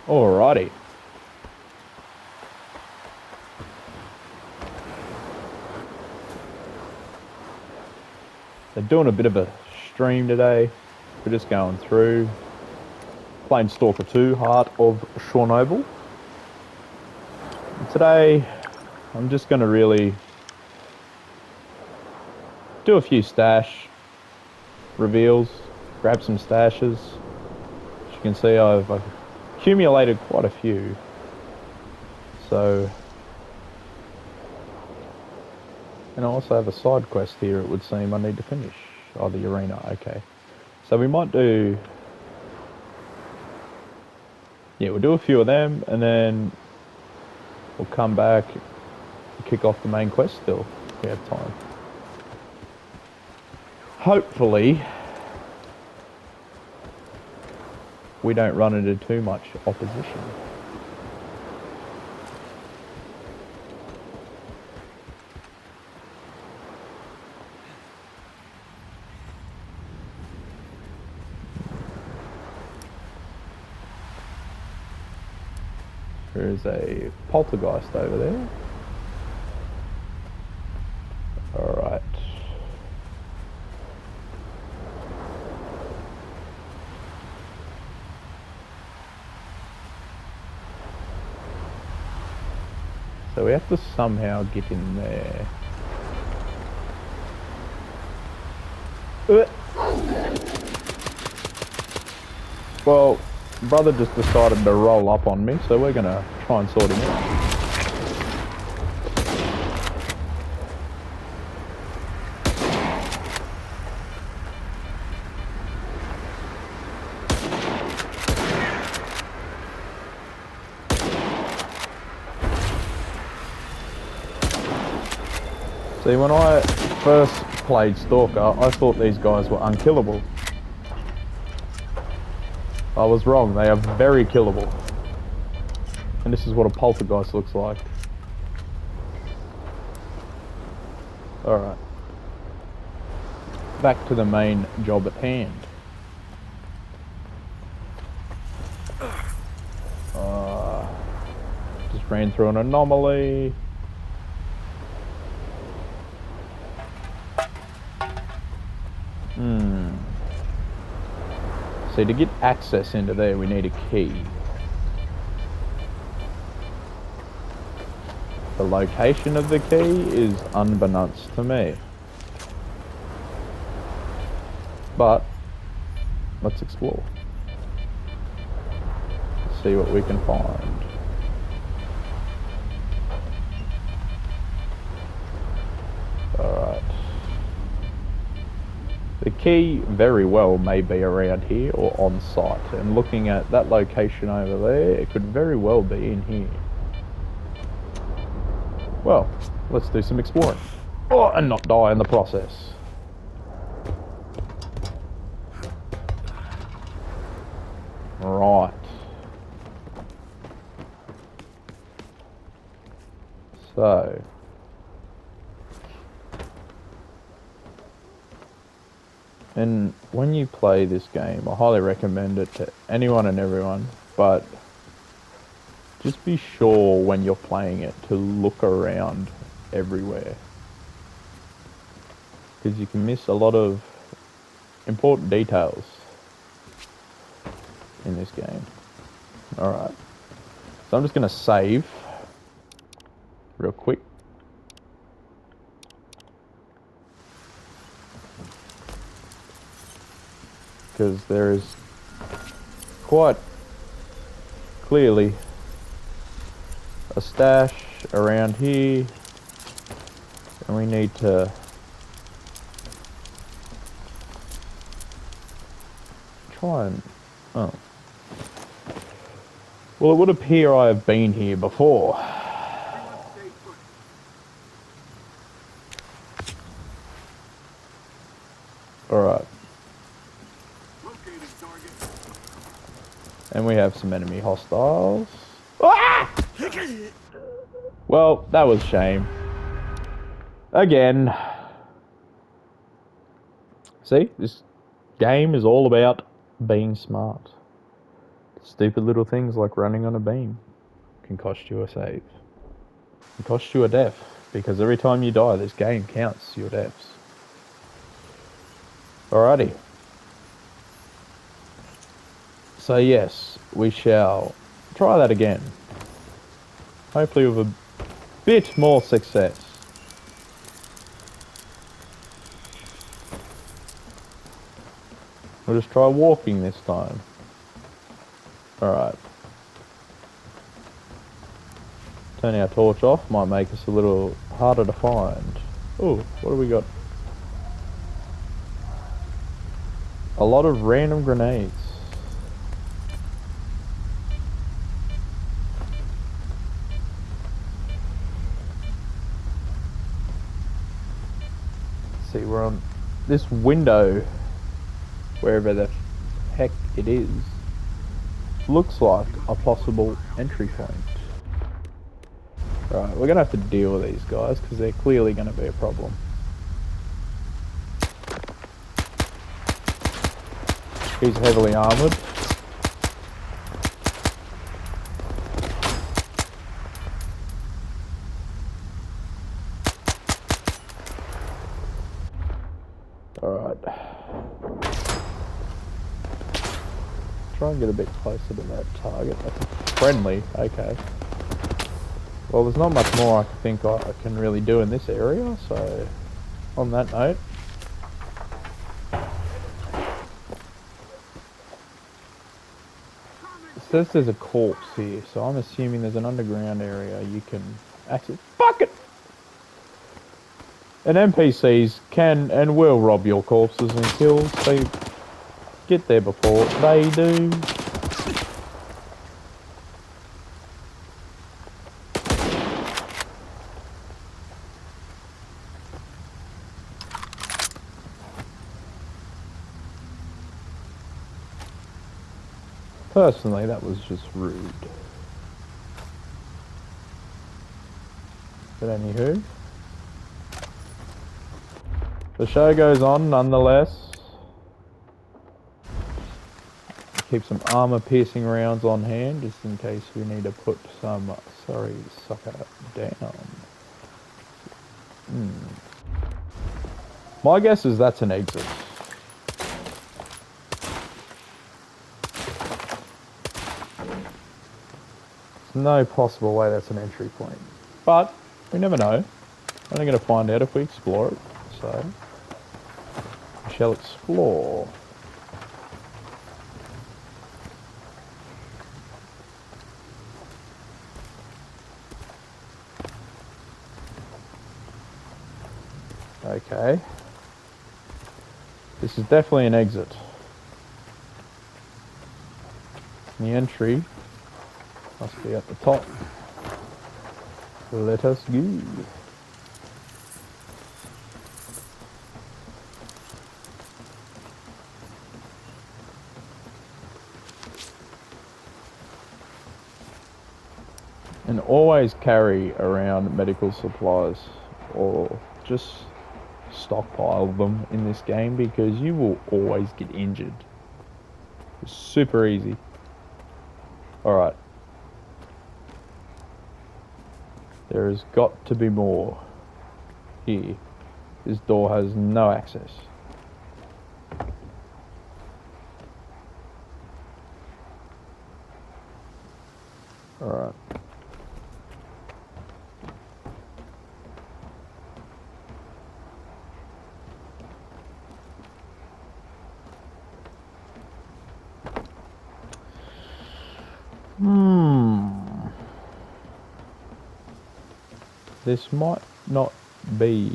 Alrighty. They're doing a bit of a stream today. We're just going through. Playing Stalker 2, Heart of Chernobyl. And today, I'm just going to really do a few stash reveals, grab some stashes. As you can see, I've accumulated quite a few. So, and I also have a side quest here, it would seem I need to finish. Oh, the arena, okay. So we might do... Yeah, we'll do a few of them, and then we'll come back and kick off the main quest still, if we have time. Hopefully, we don't run into too much opposition. There's a poltergeist over there. Alright. So we have to somehow get in there. Well, brother just decided to roll up on me, so we're gonna try and sort him out. See, when I first played Stalker, I thought these guys were unkillable. I was wrong, they are very killable. And this is what a poltergeist looks like. Alright. Back to the main job at hand. Just ran through an anomaly. See, to get access into there, we need a key. The location of the key is unbeknownst to me. But, let's explore. Let's see what we can find. Alright. The key very well may be around here or on site, and looking at that location over there, it could very well be in here. Well, let's do some exploring. Oh, and not die in the process. Right. So... And when you play this game, I highly recommend it to anyone and everyone, but just be sure when you're playing it to look around everywhere. Because you can miss a lot of important details in this game. Alright. So I'm just going to save real quick. Because there is quite clearly a stash around here, and we need to try and... oh. Well, it would appear I have been here before. Alright. And we have some enemy hostiles. Ah! Well, that was shame. Again. See, this game is all about being smart. Stupid little things like running on a beam can cost you a save. Can cost you a death, because every time you die, this game counts your deaths. Alrighty. So yes, we shall try that again. Hopefully with a bit more success. We'll just try walking this time. Alright. Turning our torch off might make us a little harder to find. Oh, what do we got? A lot of random grenades. Let's see, we're on this window, wherever the heck it is. Looks like a possible entry point. Right, we're gonna have to deal with these guys because they're clearly gonna be a problem. He's heavily armored. Alright. Try and get a bit closer to that target. That's friendly, okay. Well, there's not much more I think I can really do in this area, so on that note. It says there's a corpse here, so I'm assuming there's an underground area you can access. Fuck it! And NPCs can and will rob your corpses and kills, so get there before they do. Personally, that was just rude. But anywho, the show goes on nonetheless. Keep some armor-piercing rounds on hand, just in case we need to put some, sorry, sucker, down. My guess is that's an exit. There's no possible way that's an entry point. But, we never know. We're only going to find out if we explore it, so we shall explore. Okay. This is definitely an exit. The entry must be at the top. Let us go. And always carry around medical supplies, or just stockpile them in this game, because you will always get injured. It's super easy. Alright. There has got to be more here. This door has no access. Alright. This might not be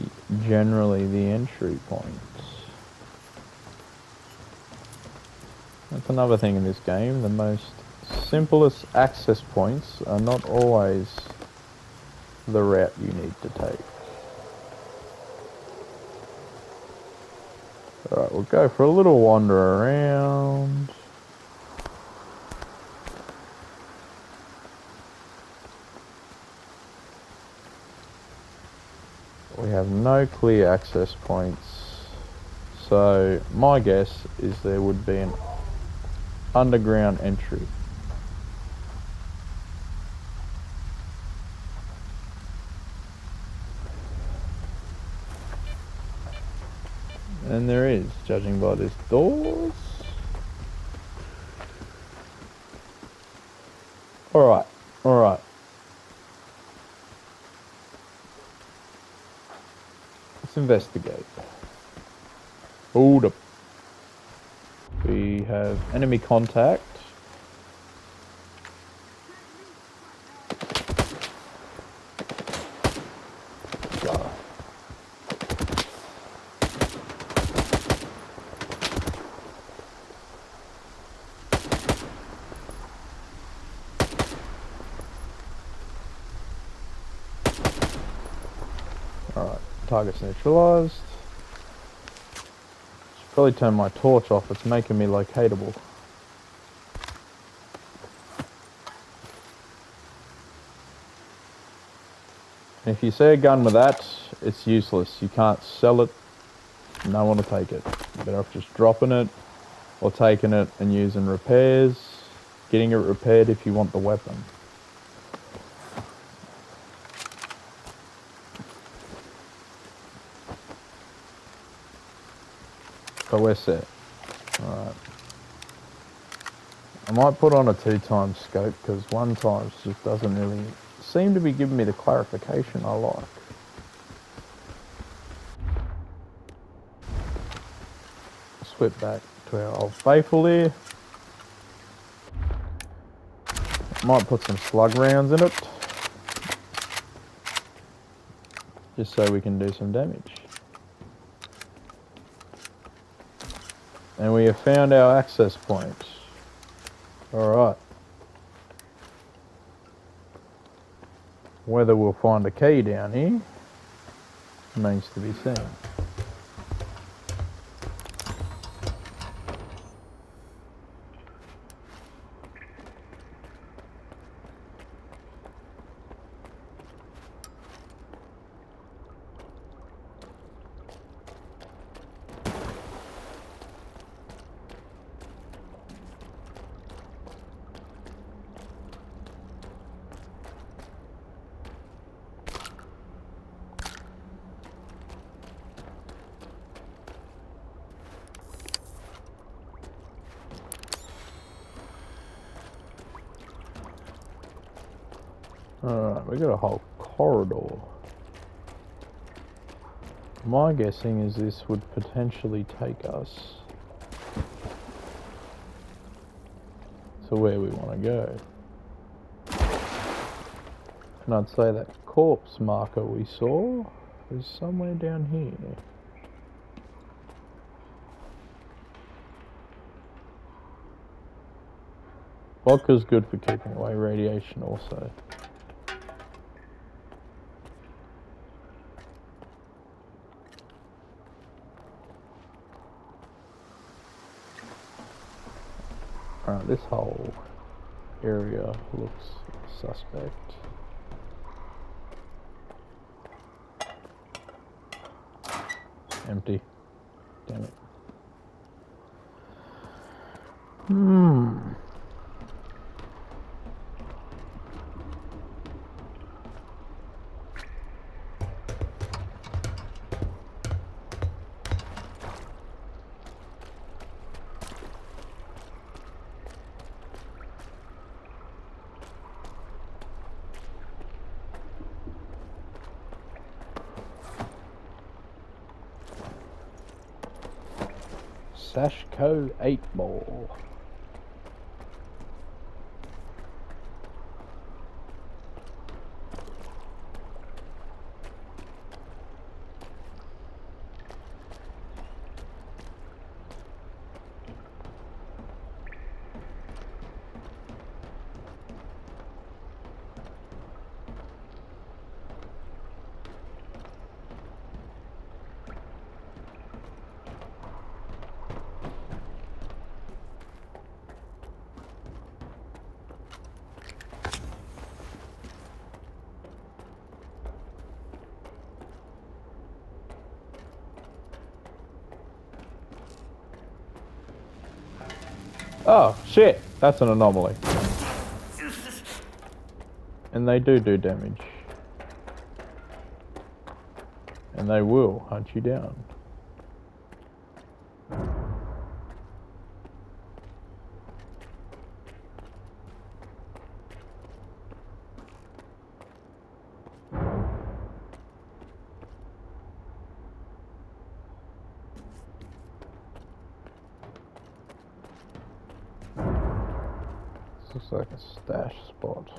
generally the entry point. That's another thing in this game. The most simplest access points are not always the route you need to take. Alright, we'll go for a little wander around. We have no clear access points, so my guess is there would be an underground entry. And there is, judging by this doors. Alright, alright. Let's investigate. Hold up. We have enemy contact. Alright, target's neutralized. Should probably turn my torch off, it's making me locatable. And if you see a gun with that, it's useless. You can't sell it, no one will take it. You're better off just dropping it, or taking it and using repairs, getting it repaired if you want the weapon. So we're set. Alright. I might put on a 2x scope because 1x just doesn't really seem to be giving me the clarification I like. Swip back to our old faithful here. Might put some slug rounds in it. Just so we can do some damage. And we have found our access point. Alright. Whether we'll find a key down here remains to be seen. Alright, we got a whole corridor. My guessing is this would potentially take us to where we want to go. And I'd say that corpse marker we saw is somewhere down here. Vodka's good for keeping away radiation also. Alright, this whole area looks suspect. Empty. Damn it. S.T.A.L.K.E.R 8-ball. Oh, shit! That's an anomaly. And they do damage. And they will hunt you down. Looks like a stash spot.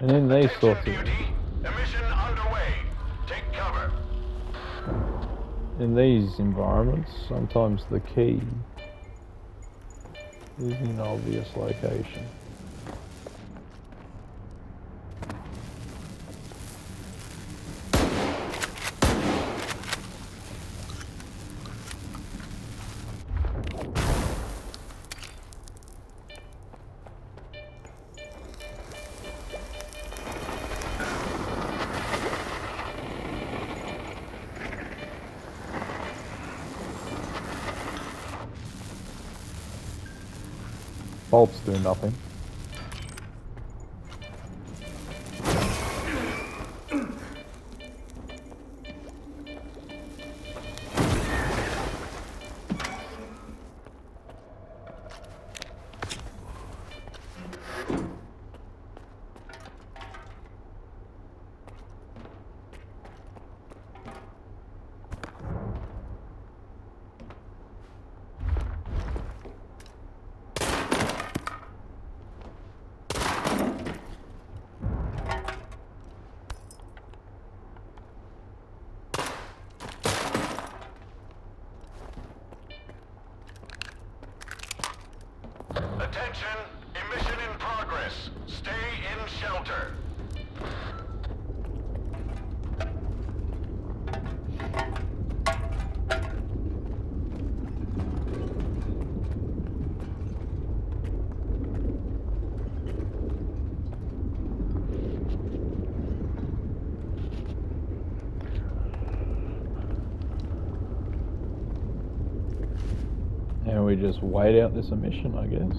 And in these sorts of... Emission underway. Take cover. In these environments, sometimes the key is in an obvious location. Bolts do nothing. Attention, emission in progress. Stay in shelter. And we just wait out this emission, I guess.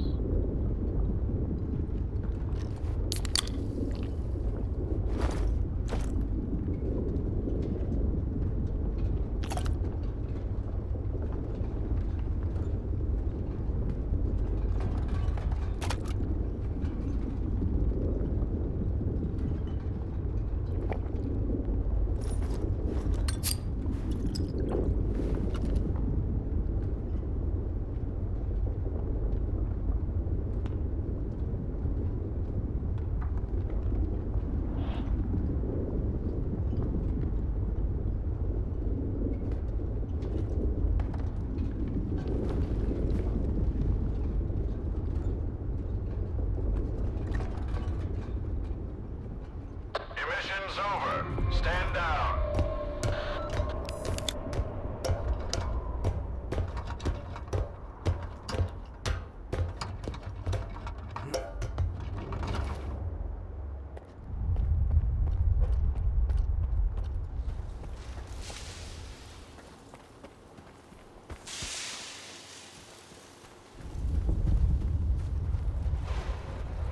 Emission's over. Stand down.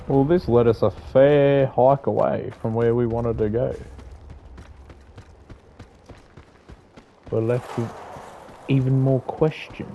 Well, this led us a fair hike away from where we wanted to go. We're left with even more questions.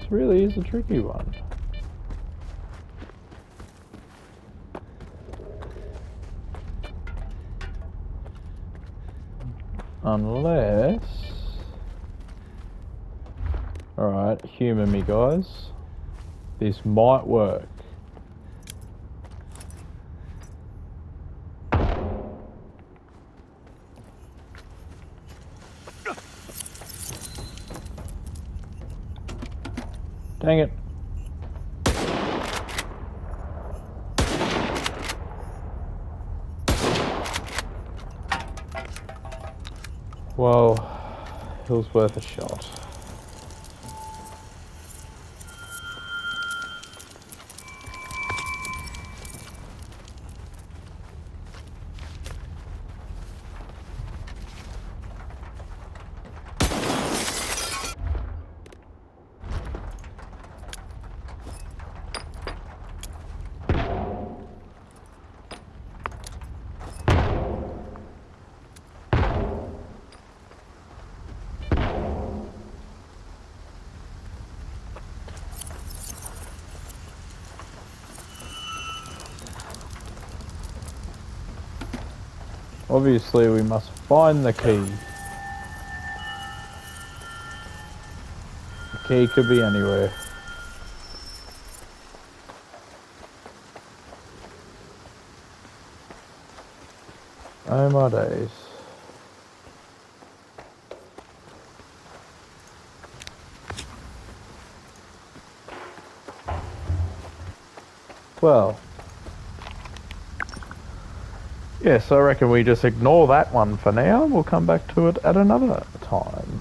This really is a tricky one. Unless... Alright, humour me guys. This might work. Dang it. Well, it was worth a shot. Obviously, we must find the key. The key could be anywhere. Oh my days. Well, yes, I reckon we just ignore that one for now. We'll come back to it at another time.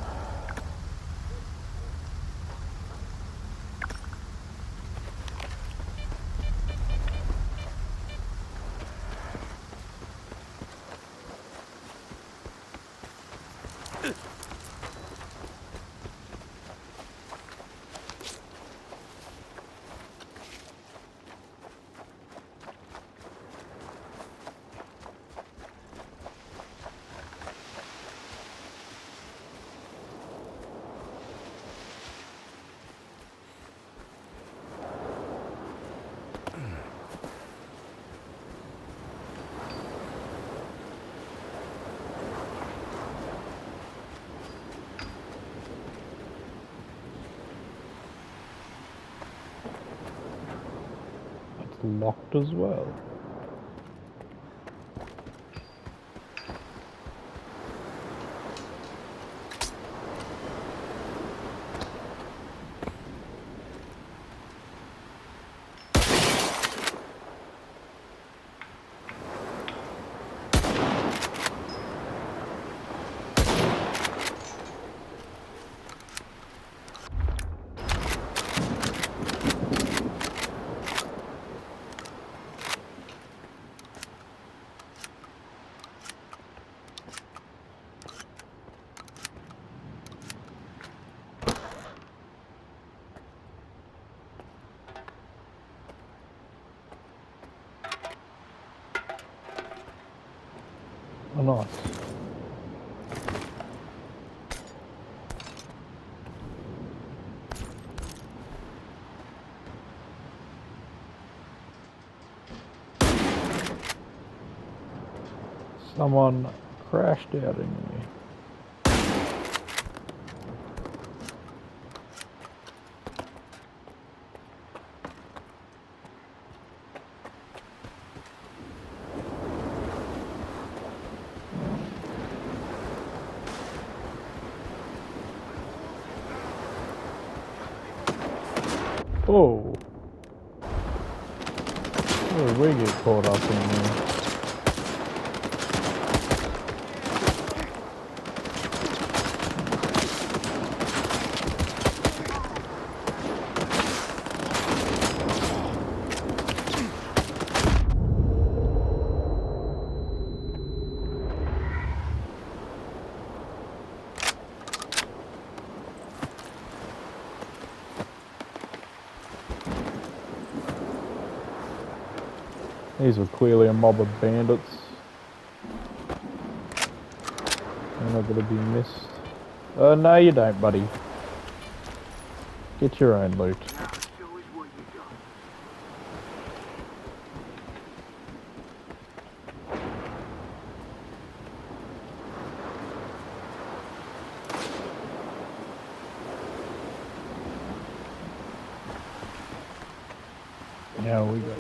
It's locked as well. Oh, nice. Someone crashed out in here. Oh, where did we get caught up in there? These were clearly a mob of bandits. They're not gonna be missed. No you don't, buddy. Get your own loot. Now we go.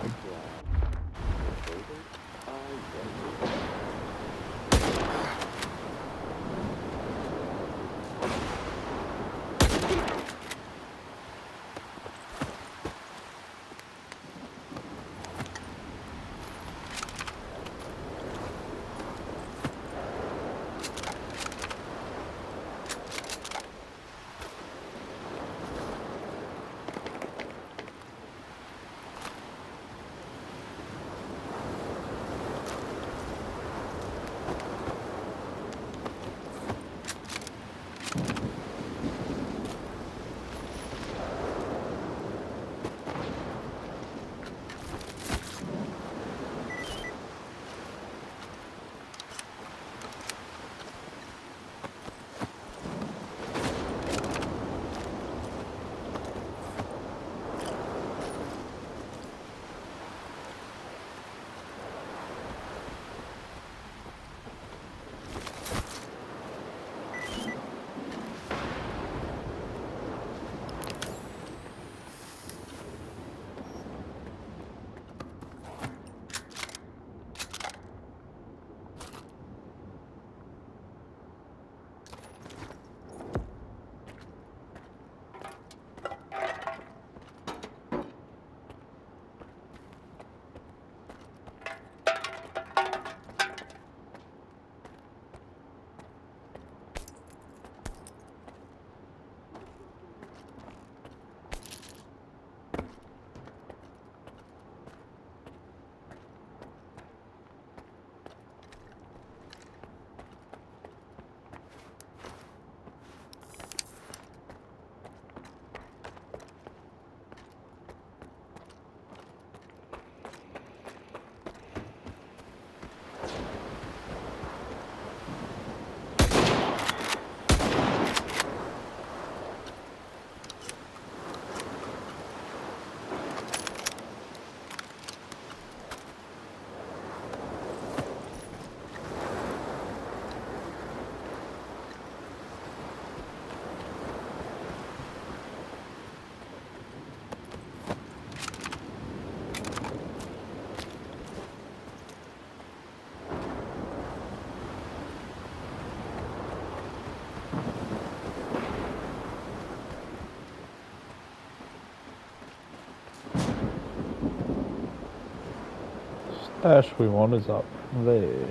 Dash we want is up there.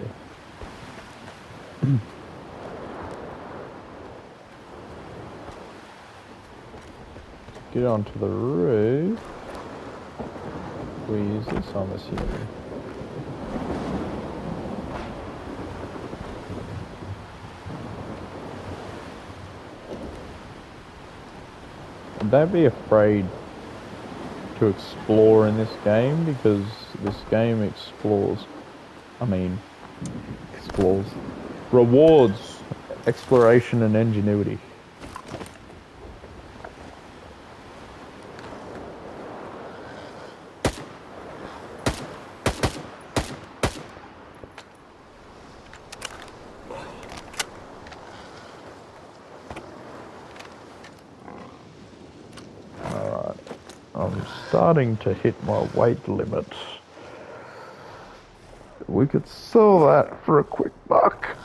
Get onto the roof. We use this, I'm assuming. Don't be afraid to explore in this game, because this game rewards exploration and ingenuity. Alright, I'm starting to hit my weight limit. We could sell that for a quick buck.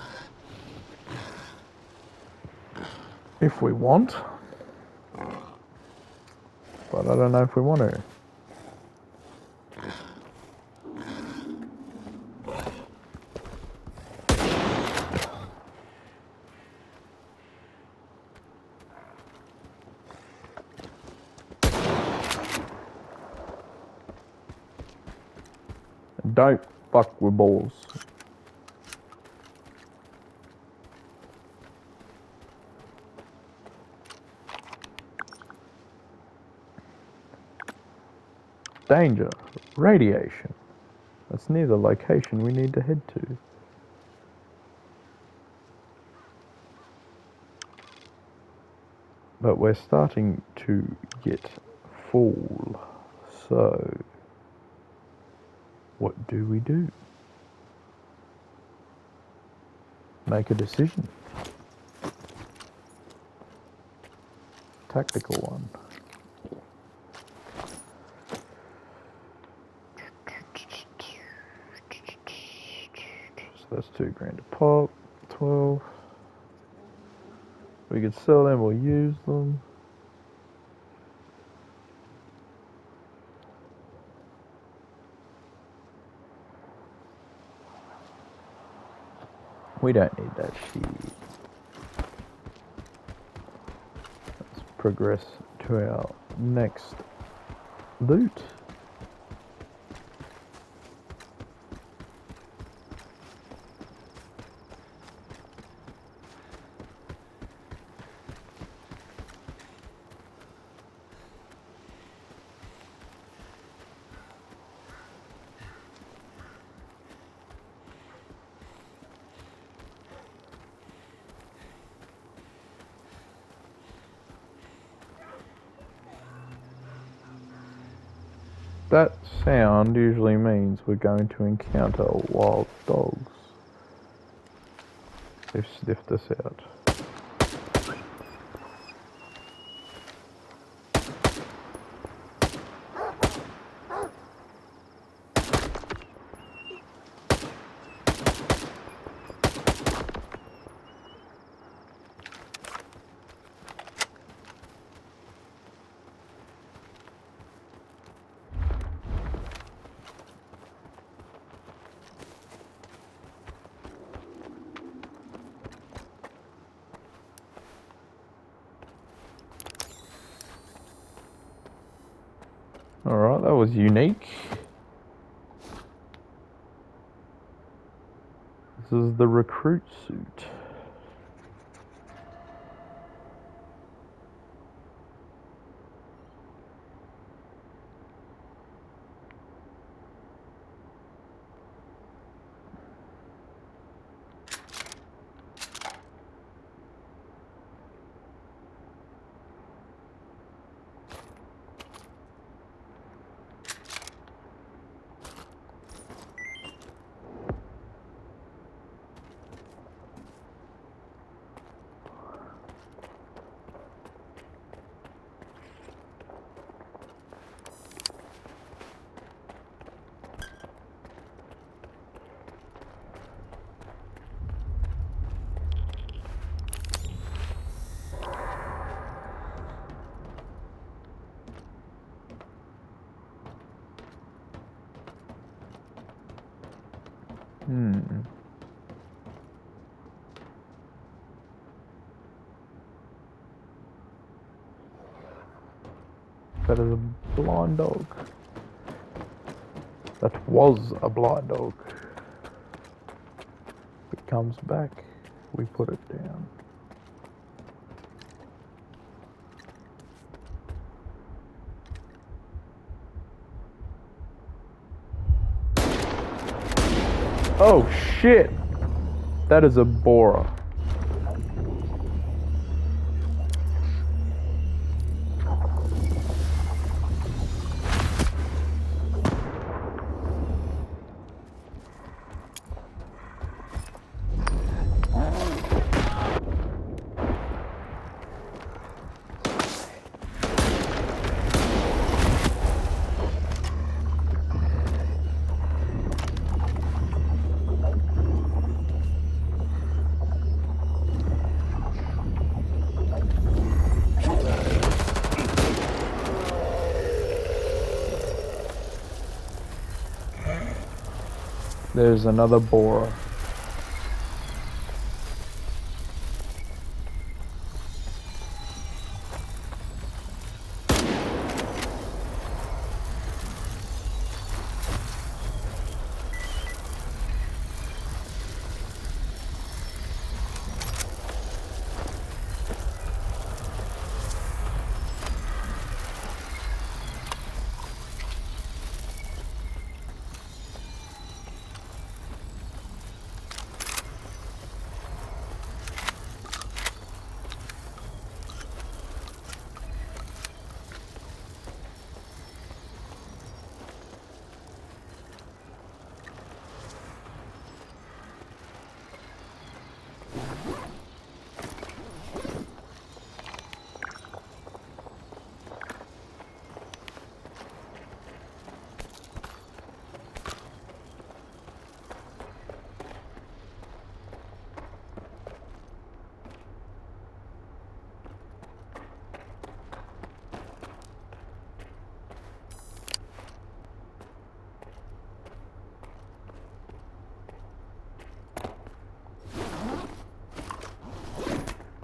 If we want. But I don't know if we want to. Don't fuck with balls. Danger. Radiation. That's near the location we need to head to. But we're starting to get full. So, what do we do? Make a decision. Tactical one. So that's $2,000 a pop. 12. We could sell them or use them. We don't need that shit. Let's progress to our next loot. That sound usually means we're going to encounter wild dogs. They've sniffed us out. Alright, that was unique. This is the recruit suit. Hmm. That is a blind dog. That was a blind dog. If it comes back, we put it down. Oh shit! That is a borer. There's another borer.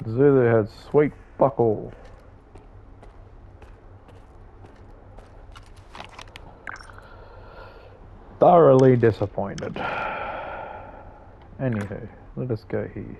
Zulu had sweet buckle. Thoroughly disappointed. Anywho, let us go here.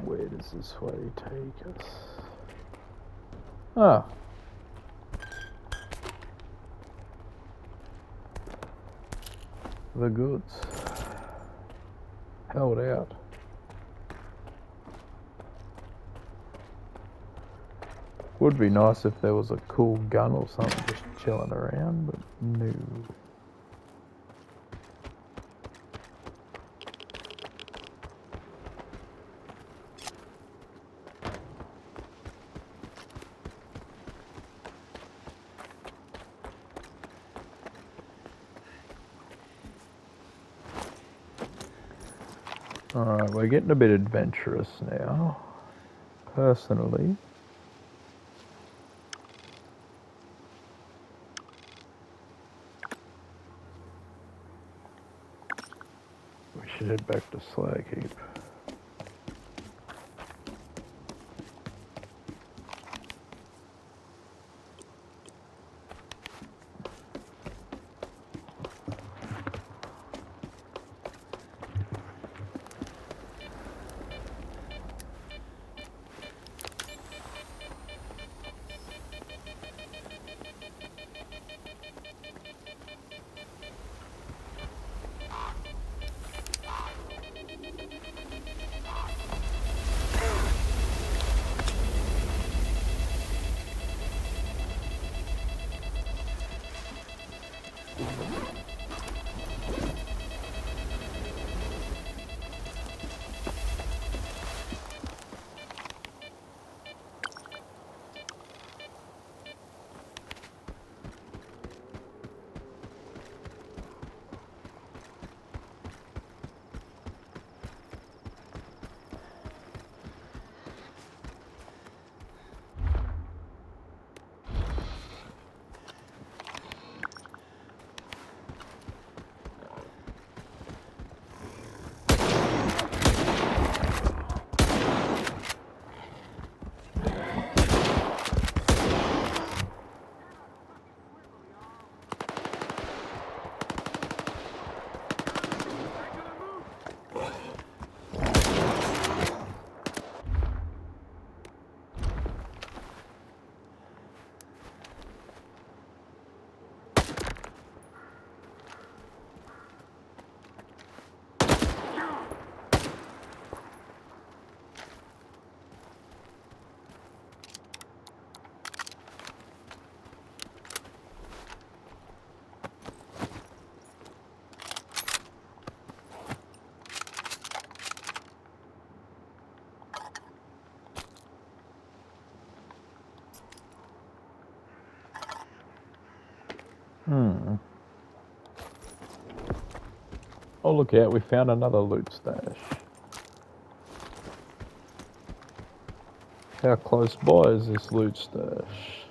Where does this way take us? Ah. The goods. Held out. Would be nice if there was a cool gun or something just chilling around, but no. Alright, we're getting a bit adventurous now. Personally. We should head back to S.T.A.L.K.E.R. Oh, look out, we found another loot stash. How close by is this loot stash?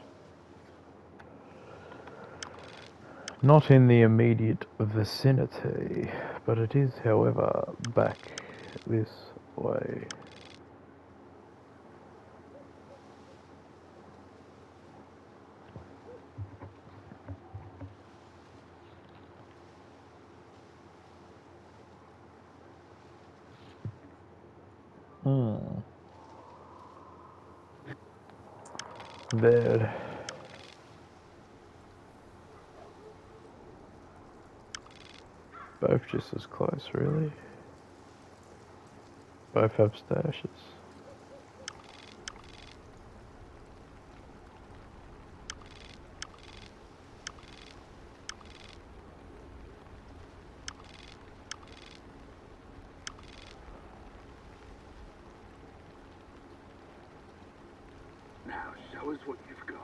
Not in the immediate vicinity, but it is, however, back this way. There. Both just as close, really. Both have stashes. Now show us what you've got.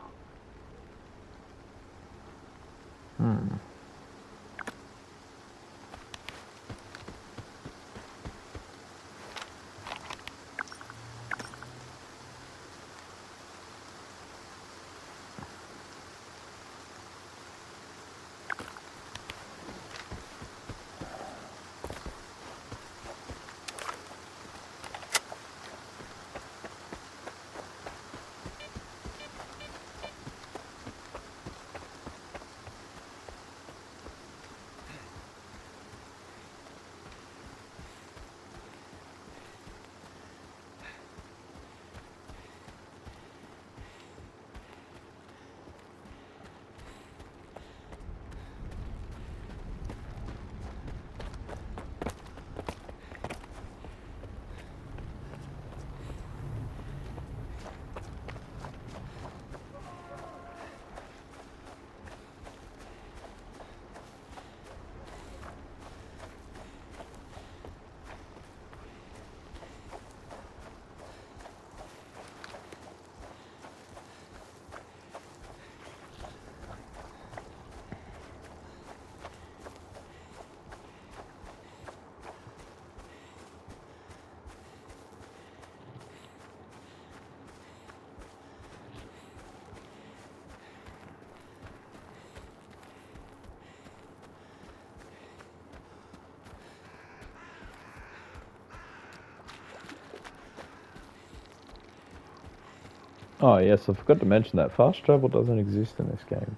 Oh yes, I forgot to mention that fast travel doesn't exist in this game.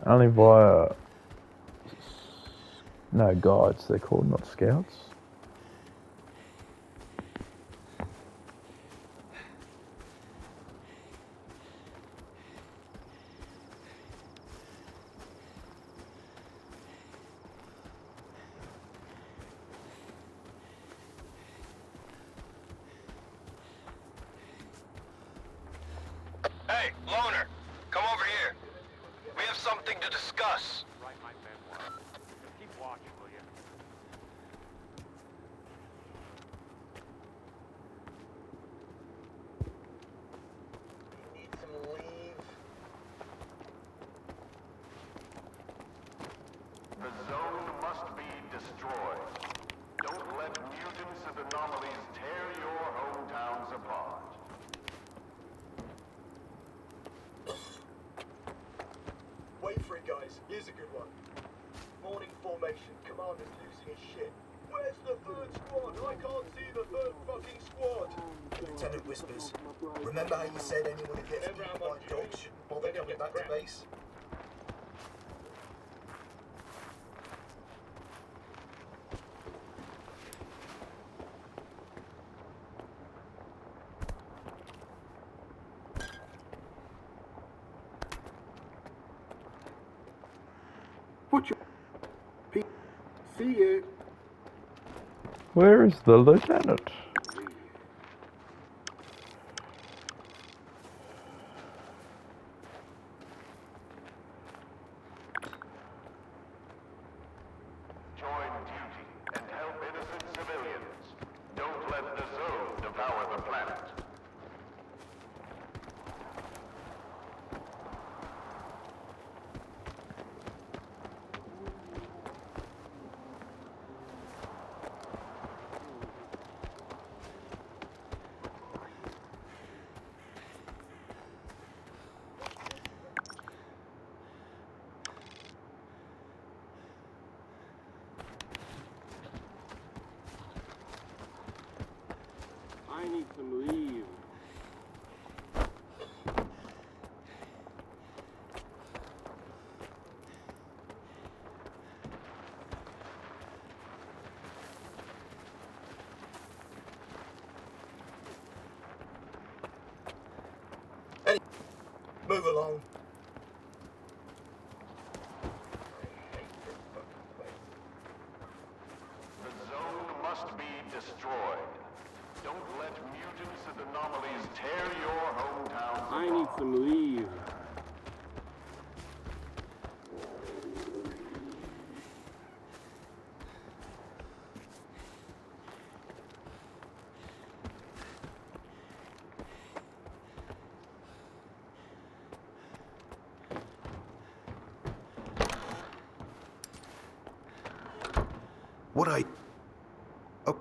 Only via no guides, they're called, not scouts. Hey, Loner, come over here. We have something to discuss. Write my memoir. Keep watch, will you? Need some leave. The zone must be destroyed. Don't let mutants and anomalies tear your hometowns apart. Wait for it, guys. Here's a good one. Morning formation. Commander's losing his shit. Where's the third squad? I can't see the third fucking squad. Lieutenant whispers. Remember how you said anyone who gets eaten by dogs shouldn't bother coming back to base? Put your see you. Where is the lieutenant? Join duty and help innocent civilians. Don't let the zone devour the planet. I need some leave. Move along. The zone must be destroyed. Don't let mutants and anomalies tear your hometown apart. I need some leave. What I... Oh,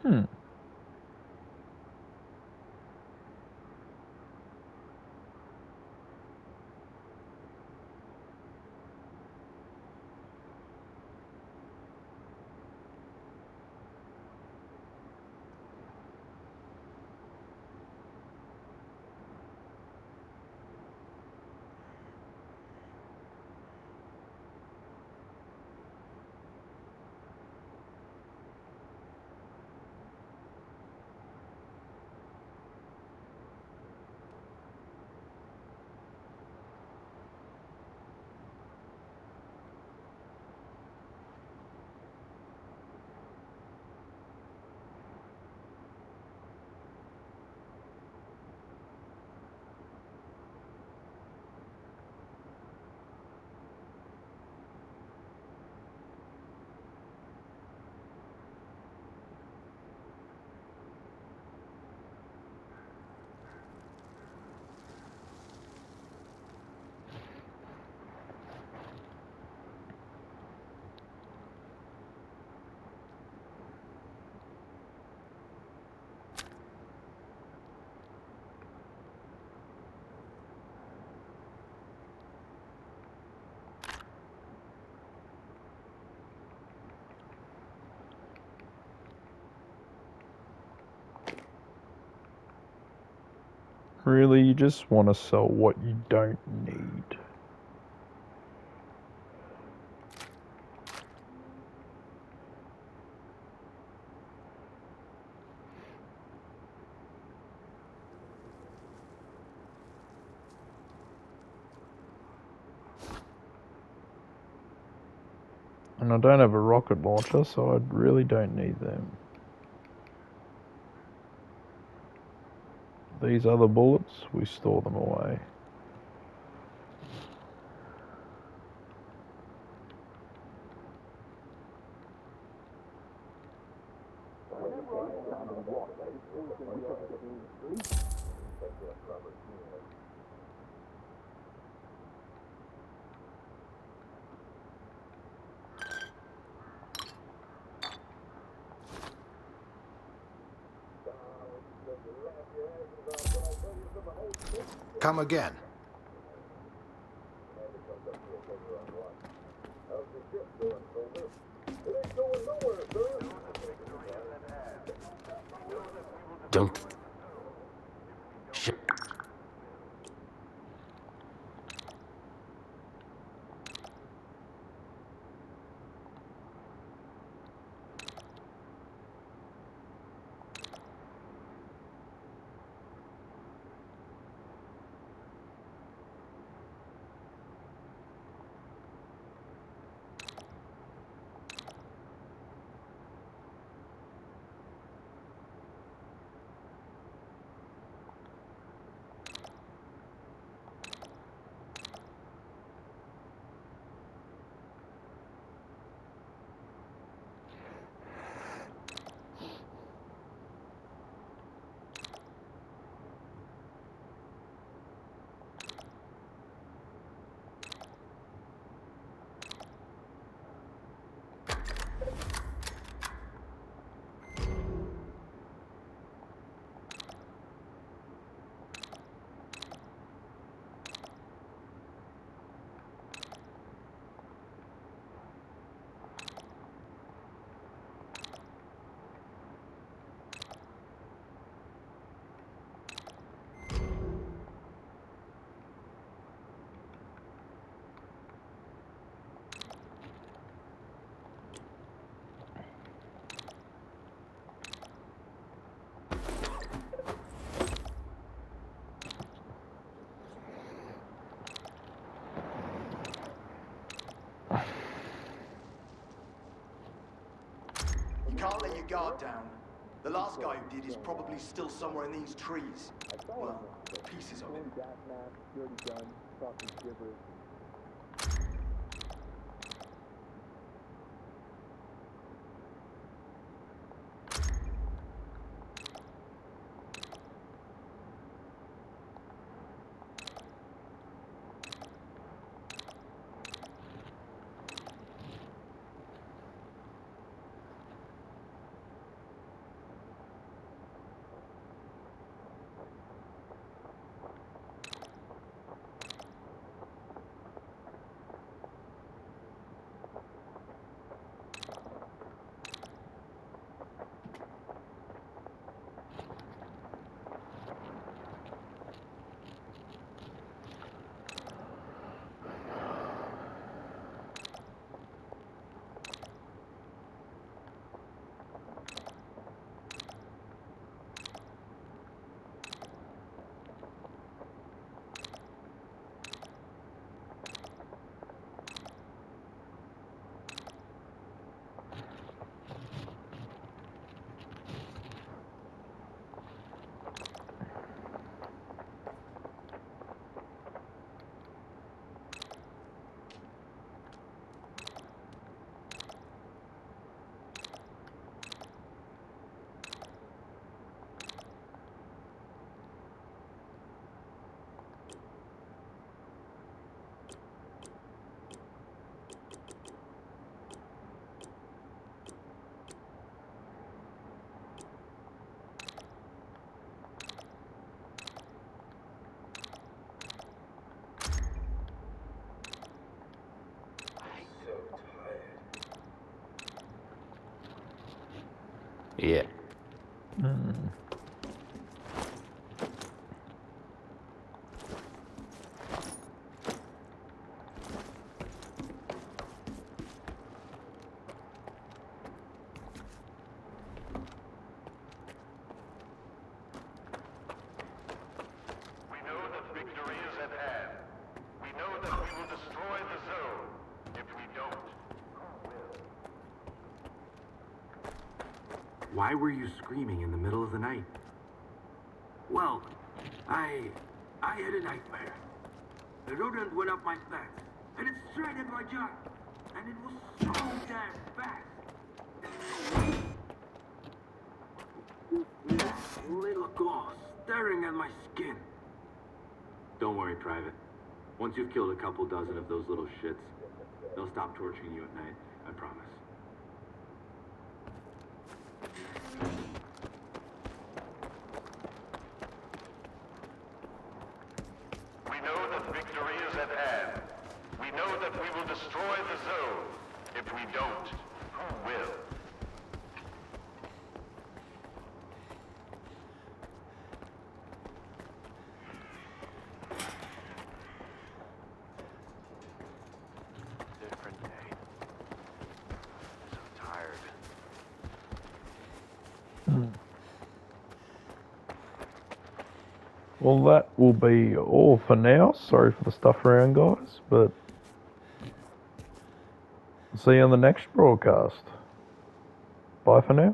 Hmm. Really, you just want to sell what you don't need. And I don't have a rocket launcher, so I really don't need them. These other bullets, we store them away. come again. Don't... Shit. can't let your guard down. The last guy who did is probably still somewhere in these trees. Well, pieces of him. Yeah. We know that victory is at hand. We know that we will destroy the zone. If we don't, who will? Why were you screaming in the middle of the night? Well, I had a nightmare. A rodent went up my back, and it straight at my jaw, and it was so damn fast. That little claw staring at my skin. Don't worry, Private. Once you've killed a couple dozen of those little shits, they'll stop torturing you at night. I promise. We know that victory is at hand. We know that we will destroy the zone. If we don't, who will? Different day. So tired. Well, that will be all for now. Sorry for the stuff around, guys, but see you on the next broadcast. Bye for now.